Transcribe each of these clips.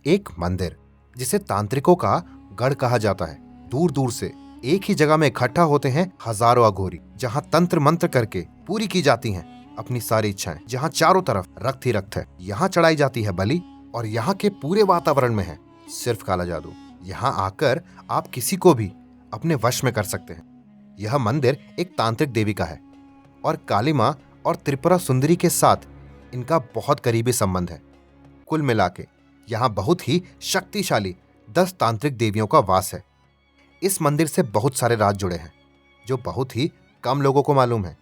एक मंदिर जिसे तांत्रिकों का गढ़ कहा जाता है। दूर दूर से एक ही जगह में इकट्ठा होते हैं हजारों अघोरी, जहाँ तंत्र मंत्र करके पूरी की जाती हैं अपनी सारी इच्छाएं, जहाँ चारों तरफ रक्त ही रक्त है। यहाँ चढ़ाई जाती है बलि और यहाँ के पूरे वातावरण में है सिर्फ काला जादू। यहाँ आकर आप किसी को भी अपने वश में कर सकते हैं। यह मंदिर एक तांत्रिक देवी का है और काली माँ और त्रिपुरा सुंदरी के साथ इनका बहुत करीबी संबंध है। कुल मिला के यहाँ बहुत ही शक्तिशाली 10 तांत्रिक देवियों का वास है। इस मंदिर से बहुत सारे राज जुड़े हैं जो बहुत ही कम लोगों को मालूम है।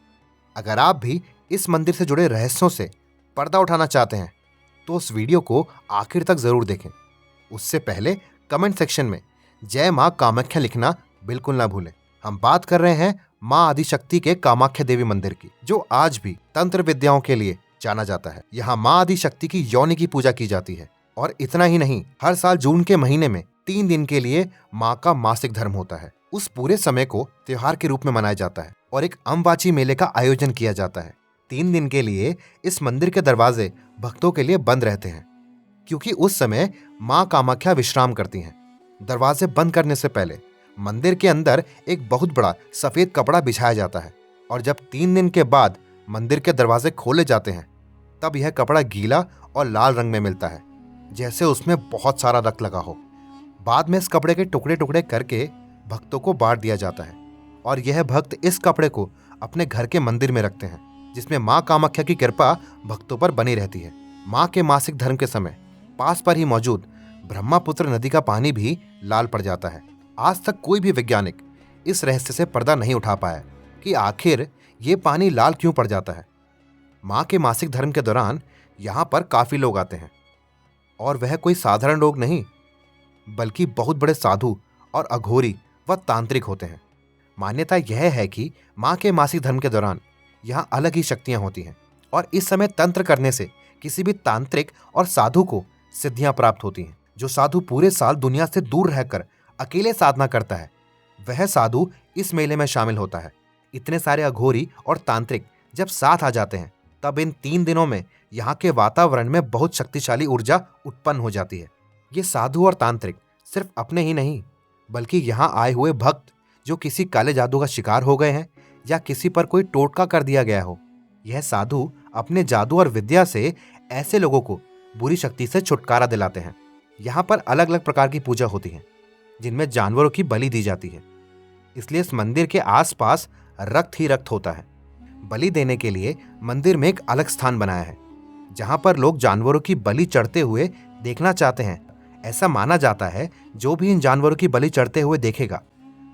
अगर आप भी इस मंदिर से जुड़े रहस्यों से पर्दा उठाना चाहते हैं तो उस वीडियो को आखिर तक जरूर देखें। उससे पहले कमेंट सेक्शन में जय मां कामाख्या लिखना बिल्कुल ना भूलें। हम बात कर रहे हैं मां आदिशक्ति के कामाख्या देवी मंदिर की, जो आज भी तंत्र विद्याओं के लिए जाना जाता है। यहाँ मां आदिशक्ति की योनि की पूजा की जाती है और इतना ही नहीं, हर साल जून के महीने में 3 दिन के लिए मां का मासिक धर्म होता है। उस पूरे समय को त्योहार के रूप में मनाया जाता है और एक अम्बाची मेले का आयोजन किया जाता है। 3 दिन के लिए इस मंदिर के दरवाजे भक्तों के लिए बंद रहते हैं क्योंकि उस समय मां कामाख्या विश्राम करती हैं। दरवाजे बंद करने से पहले मंदिर के अंदर एक बहुत बड़ा सफेद कपड़ा बिछाया जाता है और जब 3 दिन के बाद मंदिर के दरवाजे खोले जाते हैं तब यह कपड़ा गीला और लाल रंग में मिलता है, जैसे उसमें बहुत सारा रक्त लगा हो। बाद में इस कपड़े के टुकड़े टुकड़े करके भक्तों को बांट दिया जाता है और यह भक्त इस कपड़े को अपने घर के मंदिर में रखते हैं, जिसमें मां कामाख्या की कृपा भक्तों पर बनी रहती है। मां के मासिक धर्म के समय पास पर ही मौजूद ब्रह्मपुत्र नदी का पानी भी लाल पड़ जाता है। आज तक कोई भी वैज्ञानिक इस रहस्य से पर्दा नहीं उठा पाया कि आखिर ये पानी लाल क्यों पड़ जाता है। मां के मासिक धर्म के दौरान यहाँ पर काफी लोग आते हैं और वह कोई साधारण लोग नहीं बल्कि बहुत बड़े साधु और अघोरी व तांत्रिक होते हैं। मान्यता यह है कि मां के मासिक धर्म के दौरान यहाँ अलग ही शक्तियां होती हैं और इस समय तंत्र करने से किसी भी तांत्रिक और साधु को सिद्धियां प्राप्त होती हैं। जो साधु पूरे साल दुनिया से दूर रहकर अकेले साधना करता है वह साधु इस मेले में शामिल होता है। इतने सारे अघोरी और तांत्रिक जब साथ आ जाते हैं तब इन 3 दिनों में यहाँ के वातावरण में बहुत शक्तिशाली ऊर्जा उत्पन्न हो जाती है। ये साधु और तांत्रिक सिर्फ अपने ही नहीं बल्कि यहाँ आए हुए भक्त जो किसी काले जादू का शिकार हो गए हैं या किसी पर कोई टोटका कर दिया गया हो, यह साधु अपने जादू और विद्या से ऐसे लोगों को बुरी शक्ति से छुटकारा दिलाते हैं। यहाँ पर अलग अलग प्रकार की पूजा होती है जिनमें जानवरों की बलि दी जाती है, इसलिए इस मंदिर के आसपास रक्त ही रक्त होता है। बलि देने के लिए मंदिर में एक अलग स्थान बनाया है जहाँ पर लोग जानवरों की बलि चढ़ते हुए देखना चाहते हैं। ऐसा माना जाता है जो भी इन जानवरों की बलि चढ़ते हुए देखेगा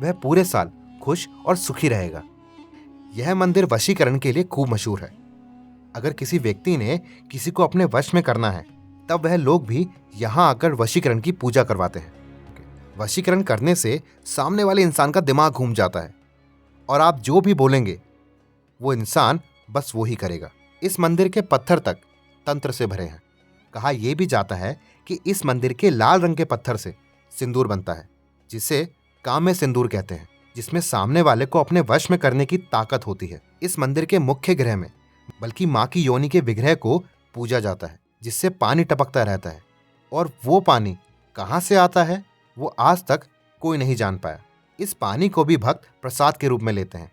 वह पूरे साल खुश और सुखी रहेगा। यह मंदिर वशीकरण के लिए खूब मशहूर है। अगर किसी व्यक्ति ने किसी को अपने वश में करना है तब वह लोग भी यहाँ आकर वशीकरण की पूजा करवाते हैं। वशीकरण करने से सामने वाले इंसान का दिमाग घूम जाता है और आप जो भी बोलेंगे वो इंसान बस वो ही करेगा। इस मंदिर के पत्थर तक तंत्र से भरे हैं। कहा यह भी जाता है कि इस मंदिर के लाल रंग के पत्थर से सिंदूर बनता है जिसे काम्य सिंदूर कहते हैं, जिसमें सामने वाले को अपने वश में करने की ताकत होती है। इस मंदिर के मुख्य गृह में बल्कि मां की योनि के विग्रह को पूजा जाता है जिससे पानी टपकता रहता है और वो पानी कहाँ से आता है वो आज तक कोई नहीं जान पाया। इस पानी को भी भक्त प्रसाद के रूप में लेते हैं।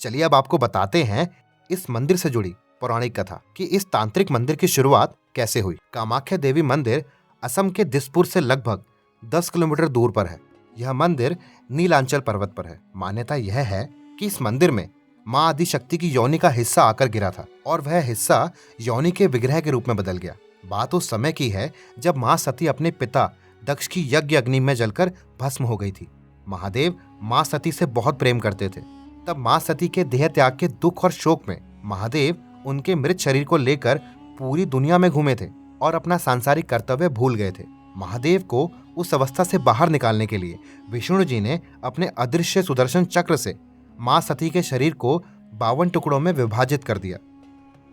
चलिए अब आपको बताते हैं इस मंदिर से जुड़ी पौराणिक कथा कि इस तांत्रिक मंदिर की शुरुआत कैसे हुई। कामाख्या देवी मंदिर असम के दिसपुर से लगभग 10 किलोमीटर दूर पर है। यह मंदिर नीलांचल पर्वत पर है। मान्यता यह है कि इस मंदिर में मां आदिशक्ति की योनि का हिस्सा आकर गिरा था और वह हिस्सा योनि के विग्रह के रूप में बदल गया। बात उस समय की है जब मां सती अपने पिता दक्ष की यज्ञ अग्नि में जलकर भस्म हो गई थी। महादेव मां सती से बहुत प्रेम करते थे। तब मां सती के देह त्याग के दुख और शोक में महादेव उनके मृत शरीर को लेकर पूरी दुनिया में घूमे थे और अपना सांसारिक कर्तव्य भूल गए थे। महादेव को उस अवस्था से बाहर निकालने के लिए विष्णु जी ने अपने अदृश्य सुदर्शन चक्र से मां सती के शरीर को 52 टुकड़ों में विभाजित कर दिया,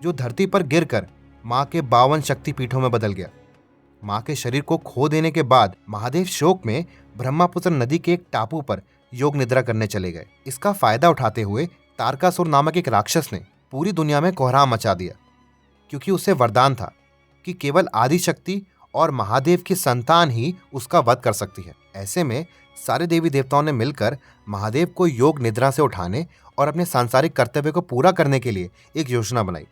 जो धरती पर गिरकर मां के 52 शक्तिपीठों में बदल गया। मां के शरीर को खो देने के बाद महादेव शोक में ब्रह्मपुत्र नदी के एक टापू पर योग निद्रा करने चले गए। इसका फायदा उठाते हुए तारकासुर नामक एक राक्षस ने पूरी दुनिया में कोहराम मचा दिया, क्योंकि उसे वरदान था कि केवल आदिशक्ति और महादेव की संतान ही उसका वध कर सकती है। ऐसे में सारे देवी देवताओं ने मिलकर महादेव को योग निद्रा से उठाने और अपने सांसारिक कर्तव्य को पूरा करने के लिए एक योजना बनाई।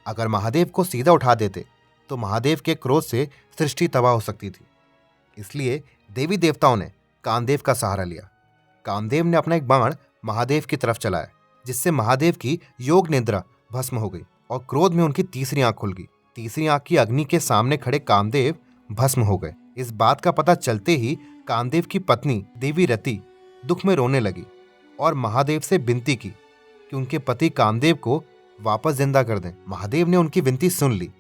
अगर महादेव को सीधा उठा देते तो महादेव के क्रोध से सृष्टि तबाह हो सकती थी। इसलिए देवी देवताओं ने कामदेव का सहारा लिया। कामदेव ने अपना एक बाण महादेव की तरफ चलाया, जिससे महादेव की योग निद्रा भस्म हो गई और क्रोध में उनकी तीसरी आंख खुल गई। तीसरी आंख की अग्नि के सामने खड़े कामदेव भस्म हो गए। इस बात का पता चलते ही कामदेव की पत्नी देवी रति दुख में रोने लगी और महादेव से विनती की कि उनके पति कामदेव को वापस जिंदा कर दें। महादेव ने उनकी विनती सुन ली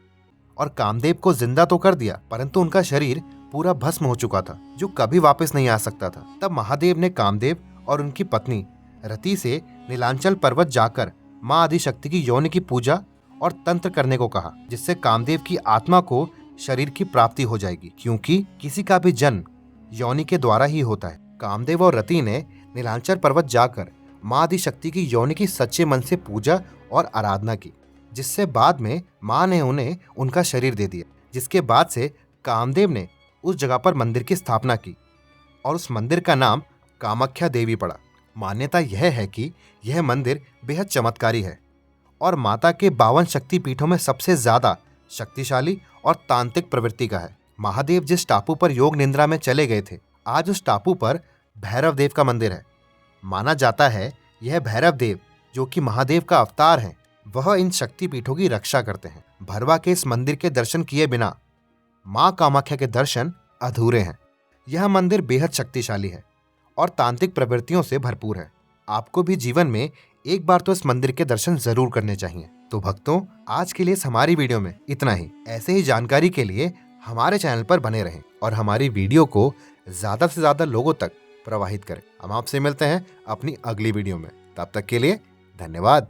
और कामदेव को जिंदा तो कर दिया, परंतु उनका शरीर पूरा भस्म हो चुका था, जो कभी वापस नहीं आ सकता था। तब महादेव ने कामदेव और उनकी पत्नी रति से नीलांचल पर्वत जाकर मां आदिशक्ति की योनि की पूजा और तंत्र करने को कहा, जिससे कामदेव की आत्मा को शरीर की प्राप्ति हो जाएगी, क्योंकि किसी का भी जन्म योनि के द्वारा ही होता है। कामदेव और रति ने नीलांचल पर्वत जाकर मां आदिशक्ति की योनि की सच्चे मन से पूजा और आराधना की, जिससे बाद में मां ने उन्हें उनका शरीर दे दिया। जिसके बाद से कामदेव ने उस जगह पर मंदिर की स्थापना की और उस मंदिर का नाम कामाख्या देवी पड़ा। मान्यता यह है कि यह मंदिर बेहद चमत्कारी है और माता के 52 शक्ति पीठों में सबसे ज्यादा शक्तिशाली और तांत्रिक प्रवृत्ति का है। महादेव जिस टापू पर योग निद्रा में चले गए थे, आज उस टापू पर भैरव देव का मंदिर है। माना जाता है यह भैरव देव, जो कि महादेव का अवतार है, वह इन शक्ति पीठों की रक्षा करते हैं। भरवा के इस मंदिर के दर्शन किए बिना मां कामाख्या के दर्शन अधूरे हैं। यह मंदिर बेहद शक्तिशाली है और तांत्रिक प्रवृत्तियों से भरपूर है। आपको भी जीवन में एक बार तो इस मंदिर के दर्शन जरूर करने चाहिए। तो भक्तों, आज के लिए हमारी वीडियो में इतना ही। ऐसे ही जानकारी के लिए हमारे चैनल पर बने रहें और हमारी वीडियो को ज्यादा से ज्यादा लोगों तक प्रवाहित करें। हम आपसे मिलते हैं अपनी अगली वीडियो में। तब तक के लिए धन्यवाद।